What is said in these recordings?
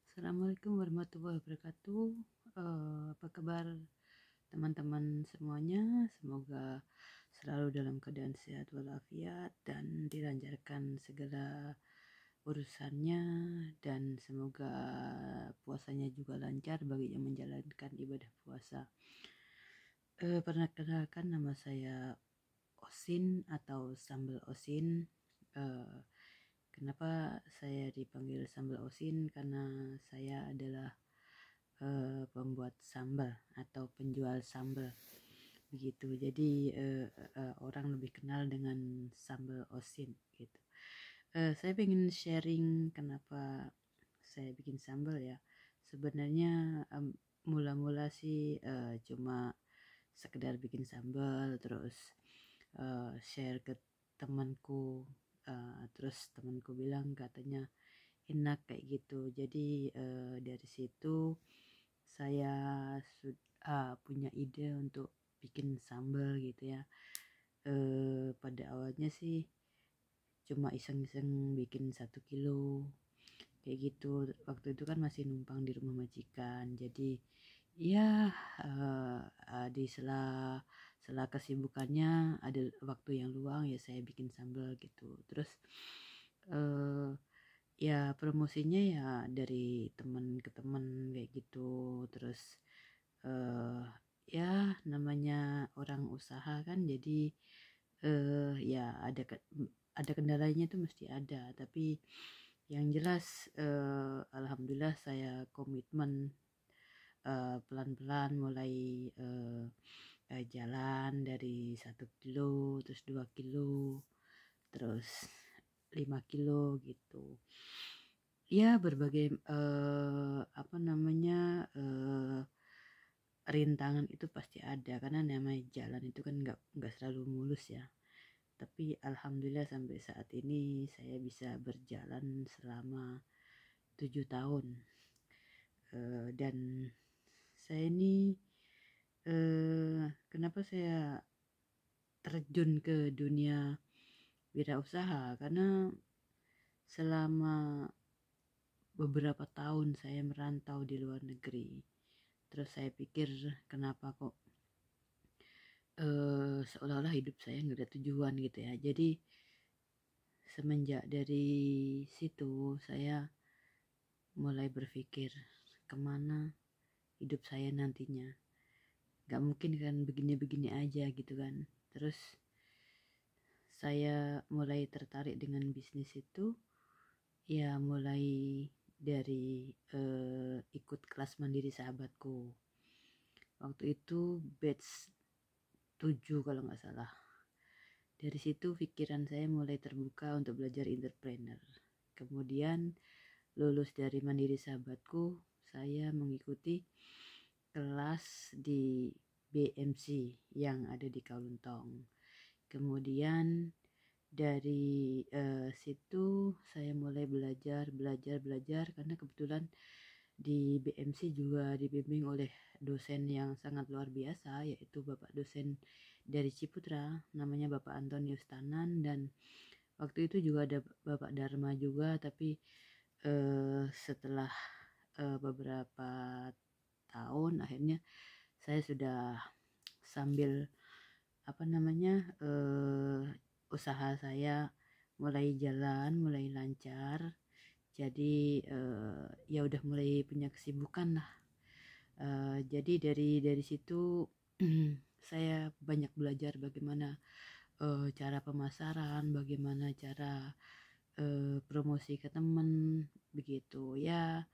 Assalamualaikum warahmatullahi wabarakatuh. Apa kabar teman-teman semuanya? Semoga selalu dalam keadaan sehat walafiat dan dilancarkan segala urusannya, dan semoga puasanya juga lancar bagi yang menjalankan ibadah puasa. Perkenalkan, nama saya Osin atau Sambal Osin. Eh, Kenapa saya dipanggil Sambal Osin? Karena saya adalah pembuat sambal atau penjual sambal begitu. Jadi orang lebih kenal dengan Sambal Osin gitu. Saya ingin sharing kenapa saya bikin sambal ya. Sebenarnya mula-mula sih cuma sekedar bikin sambal, terus share ke temanku, terus temanku bilang katanya enak kayak gitu. Jadi dari situ saya punya ide untuk bikin sambal gitu ya. Pada awalnya sih cuma iseng-iseng bikin 1 kilo kayak gitu. Waktu itu kan masih numpang di rumah majikan, jadi ya di sela kesibukannya ada waktu yang luang ya saya bikin sambal gitu. Terus eh, ya promosinya ya dari teman ke teman kayak gitu. Terus eh ya namanya orang usaha kan, jadi ya ada kendalanya itu mesti ada, tapi yang jelas alhamdulillah saya komitmen pelan-pelan mulai jalan dari 1 kilo, terus 2 kilo, terus 5 kilo gitu. Ya berbagai apa namanya rintangan itu pasti ada, karena namanya jalan itu kan nggak selalu mulus ya. Tapi alhamdulillah sampai saat ini saya bisa berjalan selama 7 tahun. Dan saya ini kenapa saya terjun ke dunia wirausaha, karena selama beberapa tahun saya merantau di luar negeri. Terus saya pikir kenapa kok seolah-olah hidup saya nggak ada tujuan gitu ya. Jadi semenjak dari situ saya mulai berpikir kemana hidup saya nantinya. Gak mungkin kan begini-begini aja gitu kan. Terus saya mulai tertarik dengan bisnis itu ya mulai dari ikut kelas mandiri sahabatku. Waktu itu batch 7 kalau nggak salah. Dari situ pikiran saya mulai terbuka untuk belajar entrepreneur. Kemudian lulus dari mandiri sahabatku, saya mengikuti kelas di BMC yang ada di Kaluntong. Kemudian dari situ saya mulai belajar karena kebetulan di BMC juga dibimbing oleh dosen yang sangat luar biasa, yaitu Bapak dosen dari Ciputra, namanya Bapak Antonius Tanan. Dan waktu itu juga ada Bapak Dharma juga, tapi setelah beberapa tahun akhirnya saya sudah sambil apa namanya usaha saya mulai jalan, mulai lancar. Jadi ya udah mulai punya kesibukan lah. Jadi dari situ saya banyak belajar bagaimana cara pemasaran, bagaimana cara promosi ke temen begitu ya.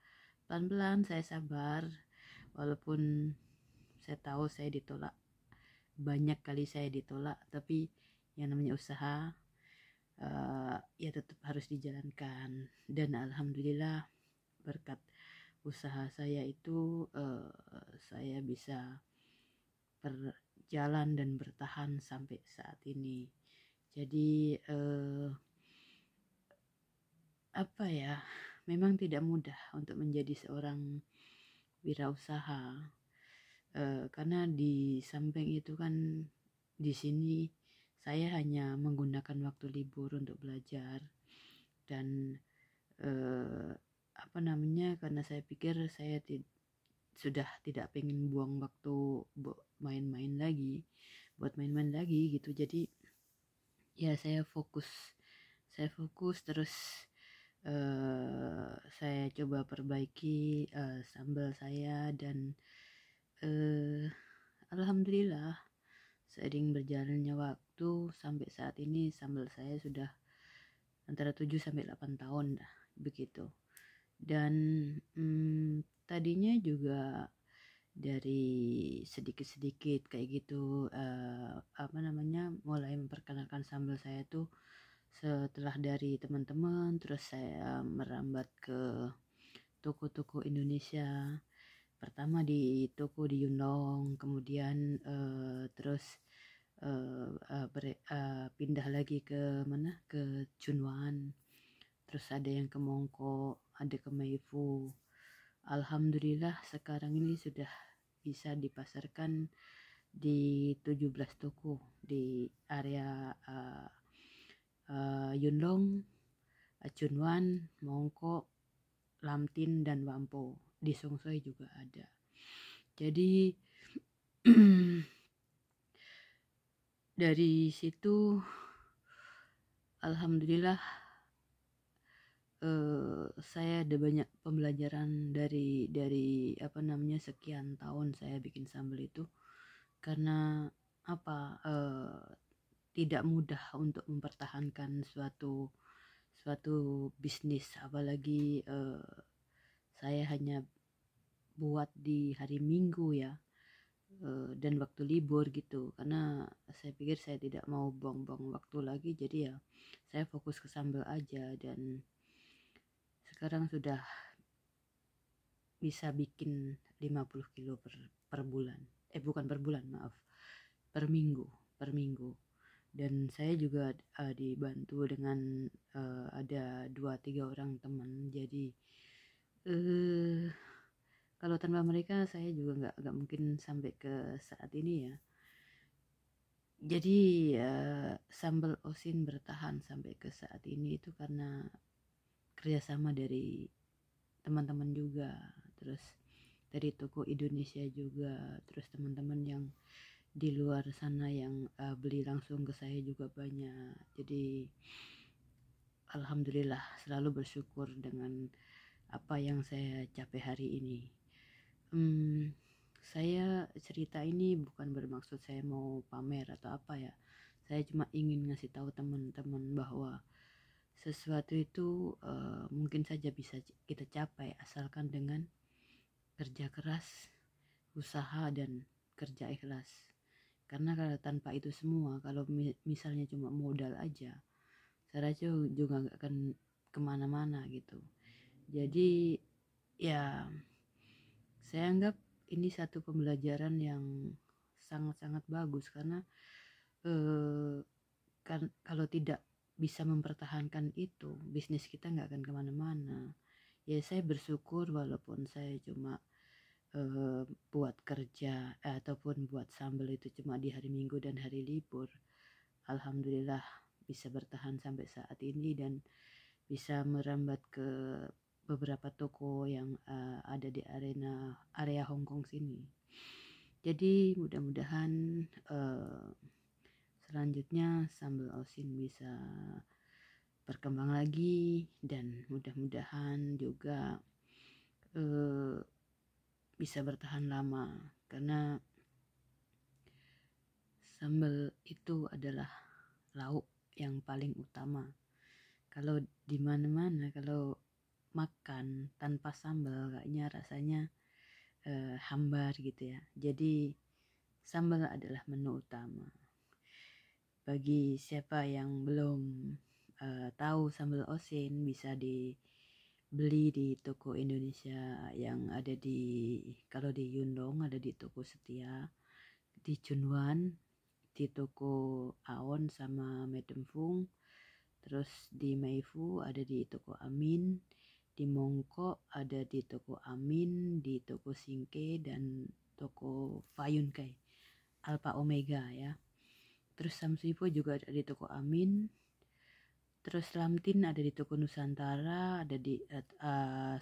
Pelan-pelan saya sabar, walaupun saya tahu saya ditolak, banyak kali saya ditolak, tapi yang namanya usaha ya tetap harus dijalankan. Dan alhamdulillah berkat usaha saya itu saya bisa berjalan dan bertahan sampai saat ini. Jadi apa ya, memang tidak mudah untuk menjadi seorang wirausaha, karena di samping itu kan di sini saya hanya menggunakan waktu libur untuk belajar, dan karena saya pikir saya sudah tidak pengen buang waktu buat main-main lagi gitu. Jadi ya saya fokus terus. Saya coba perbaiki sambal saya, dan alhamdulillah seiring berjalannya waktu sampai saat ini sambal saya sudah antara 7 sampai 8 tahun dah begitu. Dan tadinya juga dari sedikit-sedikit kayak gitu, mulai memperkenalkan sambal saya tuh setelah dari teman-teman, terus saya merambat ke toko-toko Indonesia. Pertama di toko di Yunlong, kemudian terus pindah lagi ke mana, ke Chunwan, terus ada yang ke Mongko, ada ke Meifu. Alhamdulillah sekarang ini sudah bisa dipasarkan di 17 toko di area Yunlong, Chunwan, Mongko, Lamtin, dan Wampo. Di Songsoi juga ada. Jadi dari situ alhamdulillah saya ada banyak pembelajaran dari sekian tahun saya bikin sambal itu. Karena tidak mudah untuk mempertahankan suatu bisnis, apalagi saya hanya buat di hari Minggu ya, dan waktu libur gitu, karena saya pikir saya tidak mau buang-buang waktu lagi. Jadi ya saya fokus ke sambal aja, dan sekarang sudah bisa bikin 50 kilo per bulan, bukan per bulan, maaf, per minggu. Dan saya juga dibantu dengan ada 2-3 orang teman. Jadi kalau tanpa mereka saya juga nggak mungkin sampai ke saat ini ya. Jadi sambal Osin bertahan sampai ke saat ini itu karena kerjasama dari teman-teman juga, terus dari toko Indonesia juga, terus teman-teman yang di luar sana yang beli langsung ke saya juga banyak. Jadi alhamdulillah selalu bersyukur dengan apa yang saya capai hari ini. Saya cerita ini bukan bermaksud saya mau pamer atau apa ya. Saya cuma ingin ngasih tahu teman-teman bahwa sesuatu itu mungkin saja bisa kita capai asalkan dengan kerja keras, usaha, dan kerja ikhlas. Karena kalau tanpa itu semua, kalau misalnya cuma modal aja, saya rasa juga gak akan kemana-mana gitu. Jadi ya saya anggap ini satu pembelajaran yang sangat-sangat bagus, karena kan kalau tidak bisa mempertahankan itu, bisnis kita gak akan kemana-mana. Ya saya bersyukur walaupun saya cuma buat kerja ataupun buat sambal itu cuma di hari Minggu dan hari libur. Alhamdulillah bisa bertahan sampai saat ini dan bisa merambat ke beberapa toko yang ada di area Hong Kong sini. Jadi mudah-mudahan selanjutnya sambal Osin bisa berkembang lagi, dan mudah-mudahan juga bisa bertahan lama, karena sambal itu adalah lauk yang paling utama. Kalau di mana-mana kalau makan tanpa sambal kayaknya rasanya hambar gitu ya. Jadi sambal adalah menu utama. Bagi siapa yang belum tahu sambal Osin, bisa dibeli di toko Indonesia yang ada kalau di Yunlong ada di toko Setia, di Chunwan di toko Aon sama Madam Fung, terus di Meifu ada di toko Amin, di Mongko ada di toko Amin, di toko Singke, dan toko Fayun Kai Alpha Omega ya. Terus Samsipo juga ada di toko Amin, Terus lamtin ada di toko Nusantara, ada di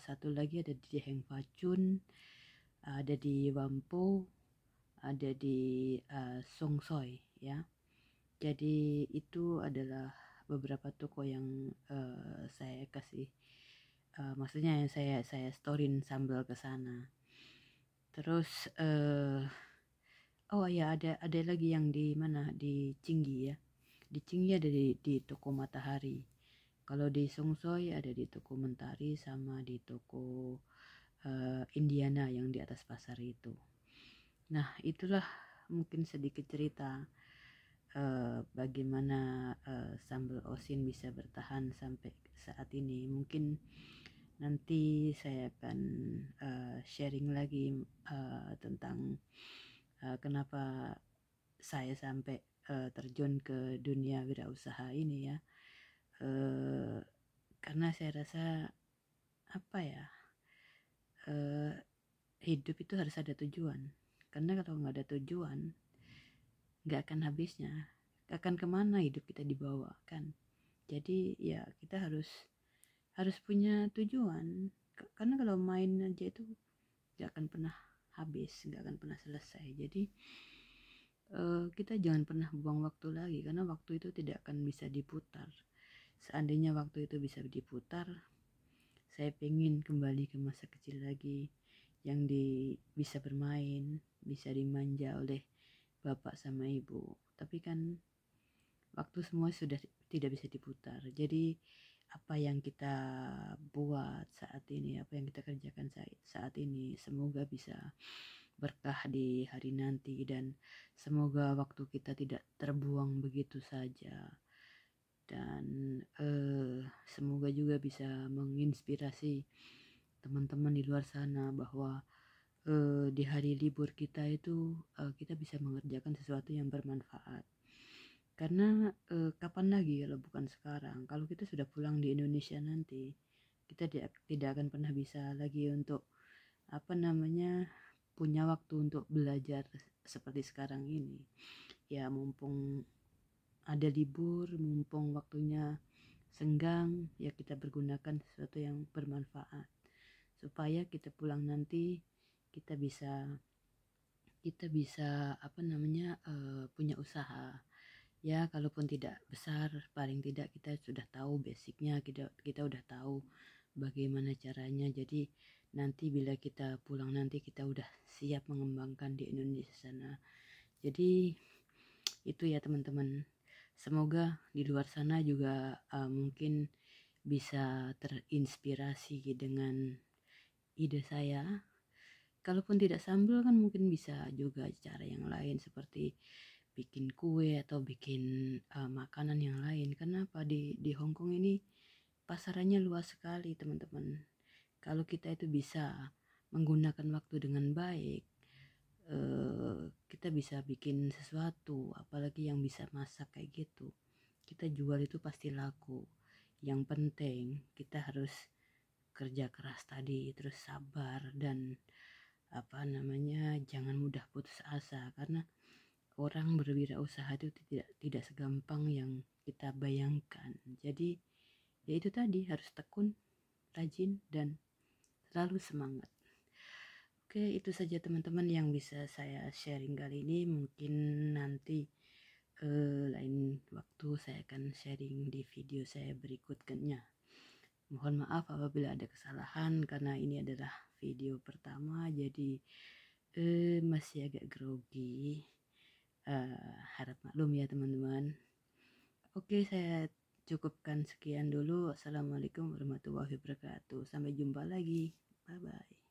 satu lagi ada di Heng Facun, ada di Wampo, ada di Songsoy ya. Jadi itu adalah beberapa toko yang saya kasih, maksudnya yang saya storin sambal ke sana. Terus oh ya, ada lagi yang di mana, di Cinggi ya. Di Cinggi ada di toko Matahari. Kalau di Songsoy ada di toko Mentari sama di toko Indiana yang di atas pasar itu. Nah, itulah mungkin sedikit cerita bagaimana sambal osin bisa bertahan sampai saat ini. Mungkin nanti saya akan sharing lagi tentang kenapa saya sampai terjun ke dunia wirausaha ini ya. Karena saya rasa apa ya, hidup itu harus ada tujuan. Karena kalau nggak ada tujuan, nggak akan habisnya. Akan kemana hidup kita dibawa kan? Jadi ya kita harus punya tujuan. Karena kalau main aja itu nggak akan pernah habis, nggak akan pernah selesai. Jadi kita jangan pernah buang waktu lagi, karena waktu itu tidak akan bisa diputar. Seandainya waktu itu bisa diputar, saya pengen kembali ke masa kecil lagi, yang bisa bermain, bisa dimanja oleh bapak sama ibu. Tapi kan waktu semua sudah tidak bisa diputar. Jadi apa yang kita buat saat ini, apa yang kita kerjakan saat ini, semoga bisa berkah di hari nanti, dan semoga waktu kita tidak terbuang begitu saja. Dan semoga juga bisa menginspirasi teman-teman di luar sana bahwa di hari libur kita itu kita bisa mengerjakan sesuatu yang bermanfaat. Karena kapan lagi kalau bukan sekarang? Kalau kita sudah pulang di Indonesia nanti, kita tidak akan pernah bisa lagi untuk punya waktu untuk belajar seperti sekarang ini. Ya mumpung ada libur, mumpung waktunya senggang, ya kita pergunakan sesuatu yang bermanfaat supaya kita pulang nanti kita bisa punya usaha. Ya kalaupun tidak besar, paling tidak kita sudah tahu basicnya, kita udah tahu bagaimana caranya. Jadi nanti bila kita pulang nanti kita udah siap mengembangkan di Indonesia sana. Jadi itu ya teman-teman, semoga di luar sana juga mungkin bisa terinspirasi dengan ide saya. Kalaupun tidak sambal kan mungkin bisa juga cara yang lain, seperti bikin kue atau bikin makanan yang lain. Kenapa di Hong Kong ini pasarannya luas sekali teman-teman. Kalau kita itu bisa menggunakan waktu dengan baik, kita bisa bikin sesuatu, apalagi yang bisa masak kayak gitu, kita jual itu pasti laku. Yang penting kita harus kerja keras tadi, terus sabar, dan jangan mudah putus asa, karena orang berwirausaha itu tidak segampang yang kita bayangkan. Jadi ya itu tadi, harus tekun, rajin, dan selalu semangat. Oke, itu saja teman-teman yang bisa saya sharing kali ini. Mungkin nanti lain waktu saya akan sharing di video saya berikutnya. Mohon maaf apabila ada kesalahan, karena ini adalah video pertama, jadi masih agak grogi. Harap maklum ya teman-teman. Oke, saya cukupkan sekian dulu. Assalamualaikum warahmatullahi wabarakatuh. Sampai jumpa lagi. Bye bye.